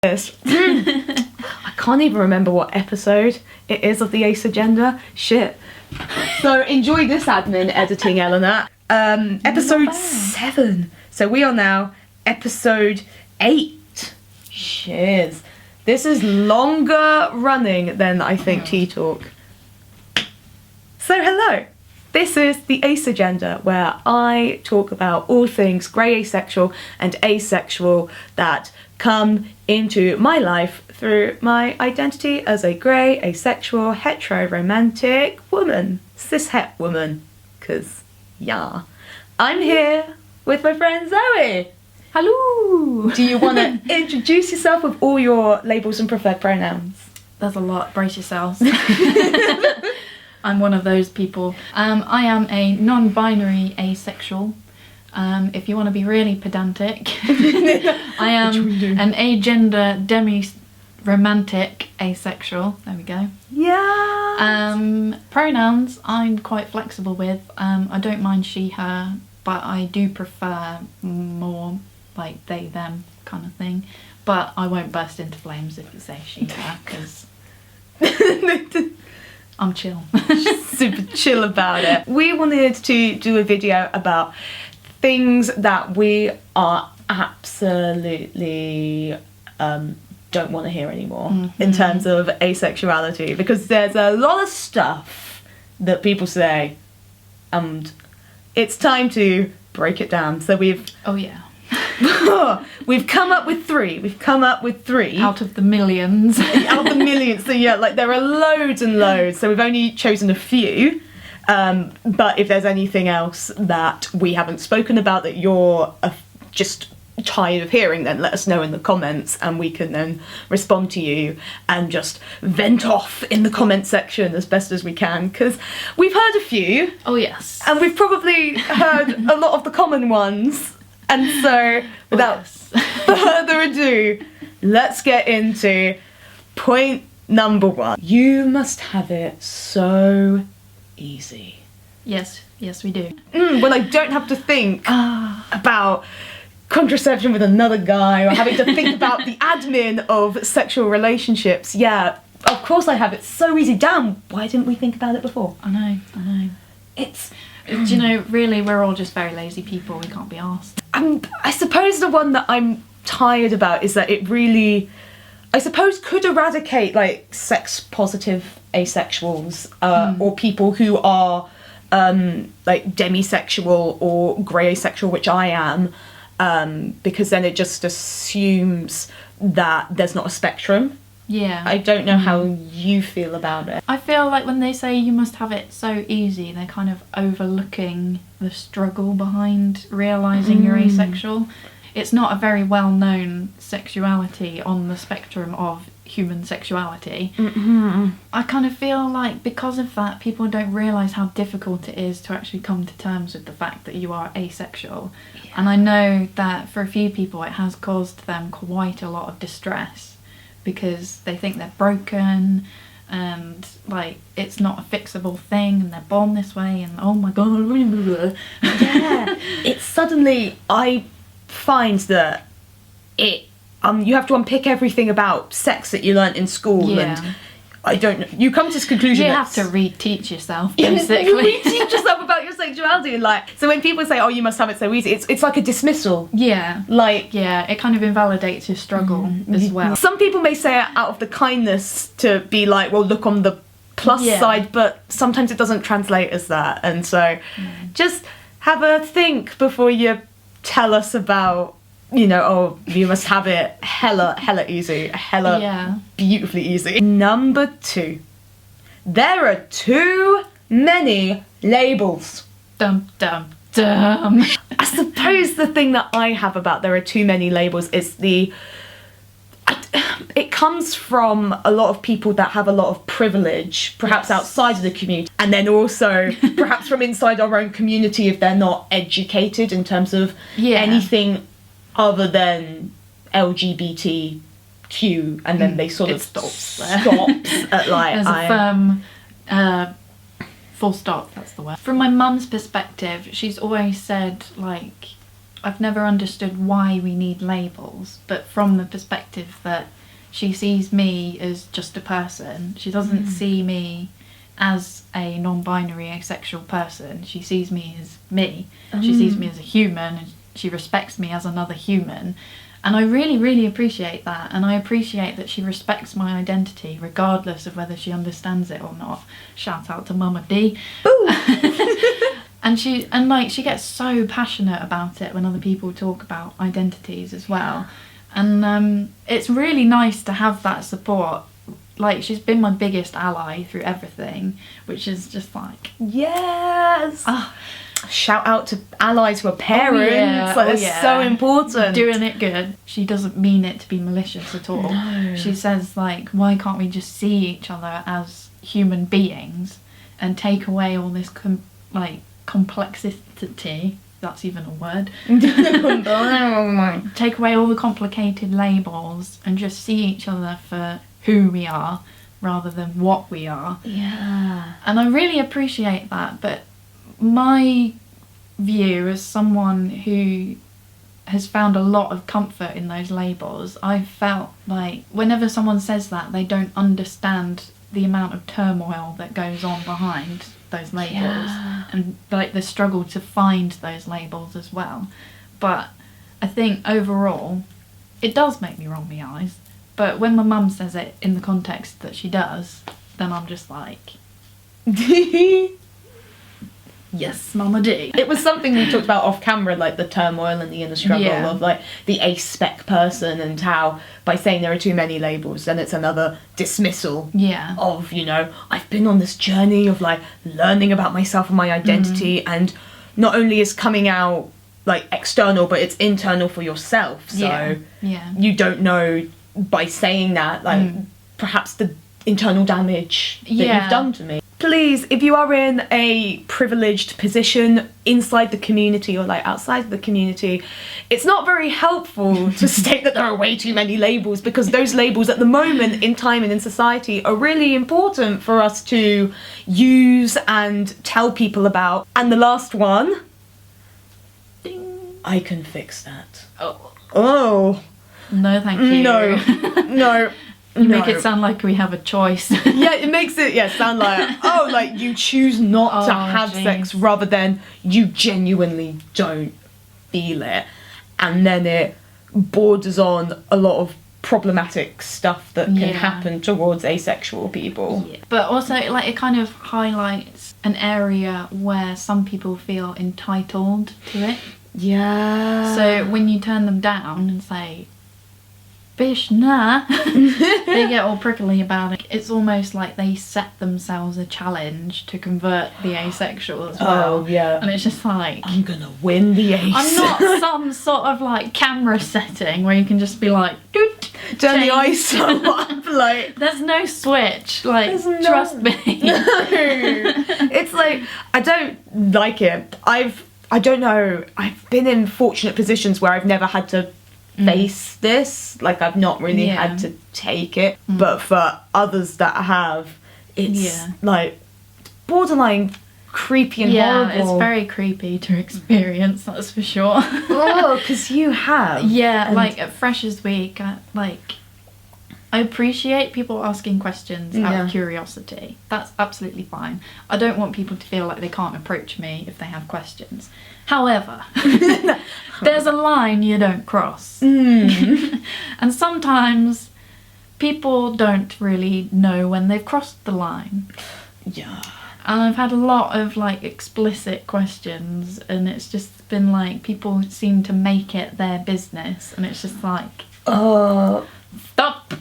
this. I can't even remember what episode it is of the Ace Agenda. Shit. So enjoy this admin editing, Eleanor. Episode 7. So we are now episode 8. Cheers. This is longer running than I think Tea Talk. So hello. This is the Ace Agenda, where I talk about all things grey-asexual and asexual that come into my life through my identity as a grey, asexual, hetero-romantic woman. Cis-het woman. 'Cause, yeah. I'm here with my friend Zoe. Hello! Do you want to introduce yourself with all your labels and preferred pronouns? There's a lot, brace yourselves. I'm one of those people. I am a non-binary asexual. If you want to be really pedantic, I am an agender demi-romantic asexual. There we go. Yeah. Pronouns I'm quite flexible with. I don't mind she, her, but I do prefer more like they, them kind of thing. But I won't burst into flames if you say she, her, because I'm chill. Super chill about it. We wanted to do a video about things that we are absolutely don't want to hear anymore in terms of asexuality, because there's a lot of stuff that people say and it's time to break it down. So we've we've come up with three out of the millions. So yeah, like there are loads and loads, so we've only chosen a few, but if there's anything else that we haven't spoken about that you're just tired of hearing, then let us know in the comments and we can then respond to you and just vent off in the comment section as best as we can, because we've heard a few. Oh yes. And we've probably heard a lot of the common ones. And so, without further ado, let's get into point number 1. You must have it so easy. Yes, we do. When I don't have to think about contraception with another guy or having to think about the admin of sexual relationships. Yeah, of course I have it so easy. Damn, why didn't we think about it before? I know. It's... Do you know, really, we're all just very lazy people. We can't be asked. I suppose the one that I'm tired about is that it really, I suppose, could eradicate like sex-positive asexuals or people who are like demisexual or grey-asexual, which I am, because then it just assumes that there's not a spectrum. Yeah. I don't know how you feel about it. I feel like when they say you must have it so easy, they're kind of overlooking the struggle behind realising you're asexual. It's not a very well-known sexuality on the spectrum of human sexuality. I kind of feel like because of that, people don't realise how difficult it is to actually come to terms with the fact that you are asexual. Yeah. And I know that for a few people it has caused them quite a lot of distress, because they think they're broken and like it's not a fixable thing and they're born this way and oh my god. Yeah, it's suddenly, I find that it you have to unpick everything about sex that you learnt in school, and I don't know, you come to this conclusion you have to reteach yourself, basically. You reteach yourself about your sexuality, and like, so when people say, oh, you must have it so easy, it's like a dismissal. Yeah. Like, yeah, it kind of invalidates your struggle as well. Some people may say it out of the kindness to be like, well, look on the plus side, but sometimes it doesn't translate as that, and so just have a think before you tell us about, you know, oh, you must have it hella easy, hella beautifully easy. Number 2, there are too many labels. Dum dum dum. I suppose the thing that I have about there are too many labels is it comes from a lot of people that have a lot of privilege, perhaps outside of the community, and then also perhaps from inside our own community if they're not educated in terms of anything other than LGBTQ, and then they sort of stops at like... There's a firm full stop, that's the word. From my mum's perspective, she's always said, like, I've never understood why we need labels, but from the perspective that she sees me as just a person, she doesn't see me as a non-binary asexual person. She sees me as me. She sees me as a human, and she respects me as another human. And I really, really appreciate that. And I appreciate that she respects my identity regardless of whether she understands it or not. Shout out to Mama D. And she gets so passionate about it when other people talk about identities as well. And it's really nice to have that support. Like, she's been my biggest ally through everything, which is just like... Yes! Shout out to allies who are parents. It's so important. Doing it good. She doesn't mean it to be malicious at all. No. She says, like, why can't we just see each other as human beings and take away all this, complexity... That's even a word. Take away all the complicated labels and just see each other for who we are rather than what we are. Yeah. And I really appreciate that, but my view as someone who has found a lot of comfort in those labels, I felt like whenever someone says that, they don't understand the amount of turmoil that goes on behind those labels, and like the struggle to find those labels as well. But I think overall it does make me roll my eyes, but when my mum says it in the context that she does, then I'm just like yes, Mama D. It was something we talked about off camera, like the turmoil and the inner struggle of like the Ace-Spec person, and how by saying there are too many labels, then it's another dismissal of, you know, I've been on this journey of like learning about myself and my identity, and not only is coming out like external, but it's internal for yourself. So you don't know by saying that, like perhaps the internal damage that you've done to me. Please, if you are in a privileged position inside the community or like outside the community, it's not very helpful to state that there are way too many labels, because those labels at the moment in time and in society are really important for us to use and tell people about. And the last one, ding, I can fix that. Oh. No, thank you. No. You make it sound like we have a choice. Yeah, it makes it sound like, like you choose not to have sex rather than you genuinely don't feel it. And then it borders on a lot of problematic stuff that can happen towards asexual people. Yeah. But also, like, it kind of highlights an area where some people feel entitled to it. Yeah. So when you turn them down and say, bish, nah, they get all prickly about it. It's almost like they set themselves a challenge to convert the asexual as well. Oh, yeah. And it's just like, I'm gonna win the ace. I'm not some sort of like camera setting where you can just be like, doot, turn the ISO up, like. There's no switch, like, trust me. No. It's like, I don't like it. I don't know, I've been in fortunate positions where I've never had to face this, like I've not really had to take it, but for others that have, it's like borderline creepy and horrible. It's very creepy to experience, that's for sure. Because you have. Like at Freshers Week, I appreciate people asking questions out of curiosity. That's absolutely fine. I don't want people to feel like they can't approach me if they have questions. However, there's a line you don't cross. And sometimes people don't really know when they've crossed the line. Yeah. And I've had a lot of like explicit questions, and it's just been like people seem to make it their business, and it's just like, stop.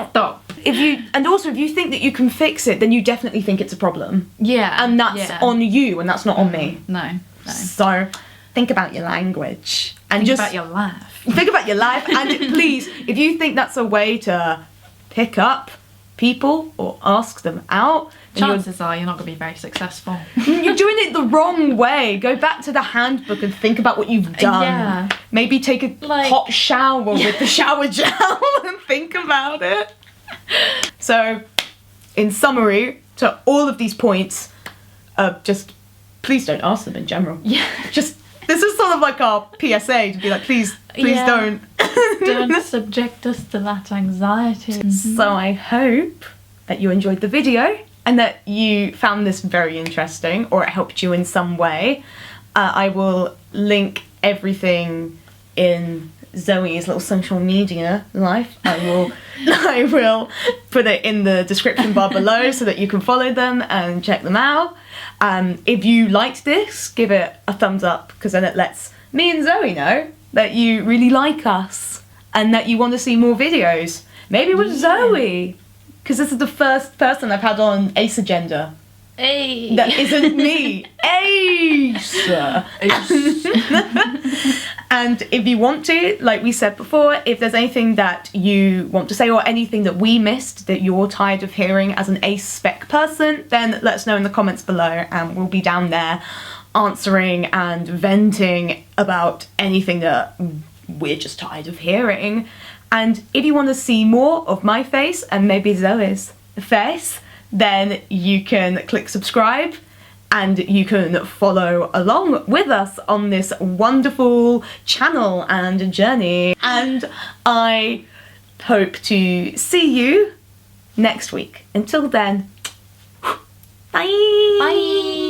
Stop. If you think that you can fix it, then you definitely think it's a problem. Yeah. And that's on you, and that's not on me. No. So think about your language and think about your life. Think about your life, and please, if you think that's a way to pick up people or ask them out, chances are you're not going to be very successful. You're doing it the wrong way. Go back to the handbook and think about what you've done. Yeah. Maybe take a hot shower with the shower gel and think about it. So, in summary, to all of these points, just please don't ask them in general. Yeah. Just This is sort of like our PSA to be like, please Yeah. don't. Don't subject us to that anxiety. So I hope that you enjoyed the video and that you found this very interesting or it helped you in some way. I will link everything in Zoe's little social media life. I will put it in the description bar below so that you can follow them and check them out. If you liked this, give it a thumbs up, because then it lets me and Zoe know that you really like us and that you want to see more videos. Maybe with Zoe, because this is the first person I've had on Ace Agenda. Hey. That isn't me. Ace! And if you want to, like we said before, if there's anything that you want to say or anything that we missed that you're tired of hearing as an Ace-Spec person, then let us know in the comments below and we'll be down there answering and venting about anything that we're just tired of hearing. And if you want to see more of my face and maybe Zoe's face, then you can click subscribe and you can follow along with us on this wonderful channel and journey. And I hope to see you next week. Until then, bye! Bye!